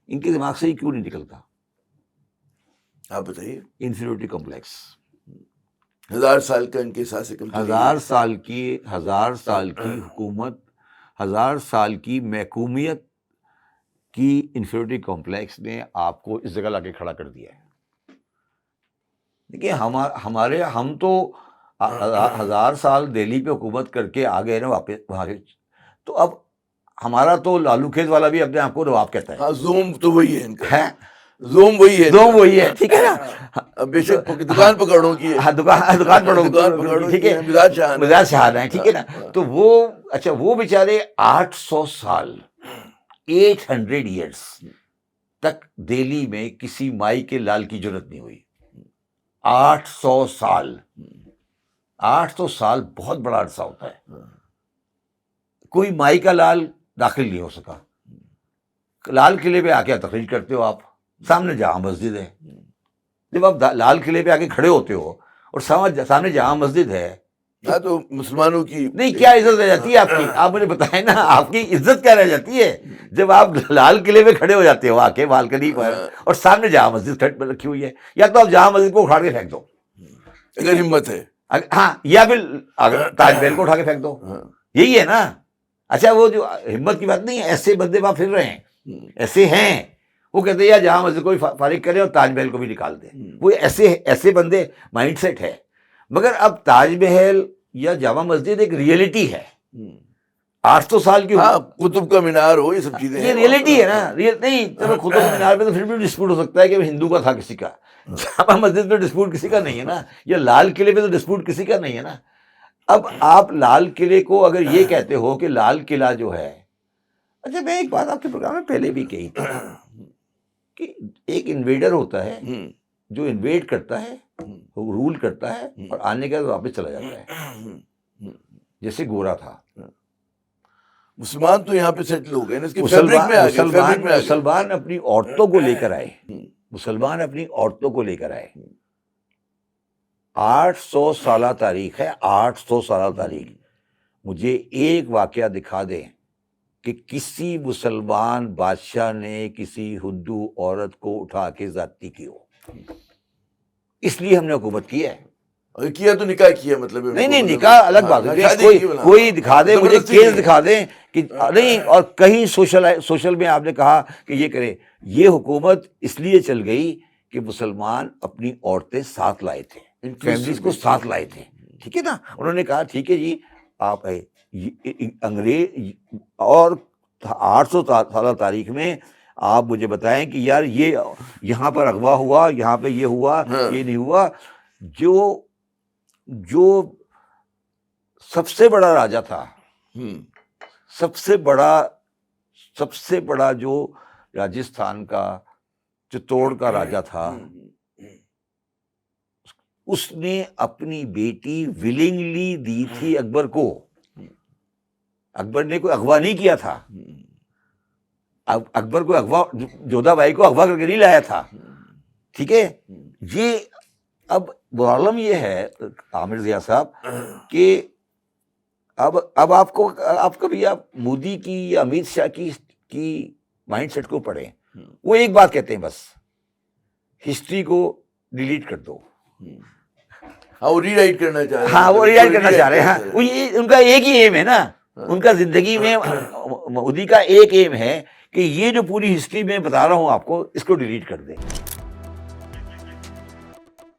ان کے دماغ سے یہ کیوں نہیں نکلتا؟ آپ بتائیے. Inferiority complex. 1000 سال کا ان کے حساب سے 1000 سال کی حکومت، 1000 سال کی محکومیت کی انفیریورٹی کمپلیکس نے آپ کو اس جگہ لا کے کھڑا کر دیا ہے. دیکھیے ہم تو 1000 سال دہلی پہ حکومت کر کے آ گئے نا واپس وہاں سے. تو اب ہمارا تو لالو کھیت والا بھی اپنے آپ کو نواب کہتا ہے. ہاں زوم تو وہی ہے ان کا، زوم وہی ہے، ٹھیک ہے نا. بے شک دکان پکڑوں کی ہے، دکان پڑھو، ٹھیک ہے، مزاج شہان ہے، ٹھیک ہے نا. تو وہ بیچارے 800 سال 800 ایئرس تک دہلی میں کسی مائی کے لال کی ضرورت نہیں ہوئی. 800 سال 800 سال بہت بڑا عرصہ ہوتا ہے. کوئی مائی کا لال داخل نہیں ہو سکا. لال قلعے پہ آ کے تقریر کرتے ہو آپ، سامنے جامع مسجد ہے. جب آپ لال قلعے پہ آ کے کھڑے ہوتے ہو اور سامنے جامع مسجد ہے، ہاں تو مسلمانوں کی نہیں کیا عزت رہ جاتی ہے آپ کی؟ آپ مجھے بتائیں نا، آپ کی عزت کیا رہ جاتی ہے جب آپ لال قلعے پہ کھڑے ہو جاتے ہو آ کے بالکنی پر اور سامنے جامع مسجد رکھی ہوئی ہے؟ یا تو آپ جامع مسجد کو اٹھا کے پھینک دو اگر ہمت ہے، ہاں، یا پھر تاج محل کو اٹھا کے پھینک دو. یہی ہے نا. اچھا وہ جو ہمت کی بات نہیں ہے، ایسے بندے وہاں پھر رہے ہیں، ایسے ہیں. وہ کہتے ہیں یا جہاں مسجد کو بھی فارغ کریں اور تاج محل کو بھی نکال دیں. وہ ایسے بندے مائنڈ سیٹ ہے. مگر اب تاج محل یا جامع مسجد ایک ریئلٹی ہے. 800 سال کی قطب کا مینار ہو، یہ سب چیزیں یہ ریئلٹی ہے نا. نہیں چلو قطب مینار پہ تو پھر بھی ڈسپیوٹ ہو سکتا ہے کہ ہندو کا تھا کسی کا. جامع مسجد پہ ڈسپیوٹ کسی کا نہیں ہے نا. یا لال قلعے پہ تو ڈسپیوٹ کسی کا نہیں ہے نا. اب آپ لال قلعے کو اگر یہ کہتے ہو کہ لال قلعہ جو ہے، اچھا میں ایک بات آپ کے پروگرام میں پہلے بھی کہی تھی کہ ایک انویڈر ہوتا ہے جو انویڈ کرتا ہے، رول کرتا ہے اور آنے کے بعد واپس چلا جاتا ہے، جیسے گورا تھا. مسلمان تو یہاں پہ سیٹل ہو گئے نا، اس کی فیبرک میں آ گئے. مسلمان اپنی عورتوں کو لے کر آئے، مسلمان اپنی عورتوں کو لے کر آئے. 800 سالہ تاریخ ہے، 800 سالہ تاریخ. مجھے ایک واقعہ دکھا دیں کہ کسی مسلمان بادشاہ نے کسی ہندو عورت کو اٹھا کے زیادتی کی ہو. اس لیے ہم نے حکومت کی ہے. کیا تو نکاح کیا، مطلب نہیں نکاح الگ بات ہے. کوئی دکھا دے مجھے، کیس دکھا دیں کہ نہیں. اور کہیں سوشل میں آپ نے کہا کہ یہ کرے. یہ حکومت اس لیے چل گئی کہ مسلمان اپنی عورتیں ساتھ لائے تھے، فیملیز کو ساتھ لائے تھے، ٹھیک ہے نا. انہوں نے کہا ٹھیک ہے جی آپ انگریز. اور 800 سالہ تاریخ میں آپ مجھے بتائیں کہ یار یہ یہاں پر اغوا ہوا، یہاں پہ یہ ہوا، یہ نہیں ہوا. جو سب سے بڑا راجا تھا، سب سے بڑا جو راجستھان کا چتوڑ کا راجا تھا، اس نے اپنی بیٹی ولنگلی دی تھی اکبر کو. اکبر نے کوئی اغوا نہیں کیا تھا. اکبر کو اغوا، جودھا بائی کو اغوا کر کے نہیں لایا تھا، ٹھیک ہے. یہ اب پرابلم یہ ہے عامر ضیاء صاحب کہ اب آپ کبھی آپ مودی کی یا امت شاہ کی مائنڈ سیٹ کو پڑھیں. وہ ایک بات کہتے ہیں، بس ہسٹری کو ڈیلیٹ کر دو. وہ ری رائٹ کرنا چاہ رہے ہیں. ہاں وہ ری رائٹ کرنا چاہ رہے ہیں. ان کا ایک ہی ایم ہے نا. ان کا زندگی میں مودی کا ایک ایم ہے کہ یہ جو پوری ہسٹری میں بتا رہا ہوں آپ کو، اس کو ڈیلیٹ کر دیں.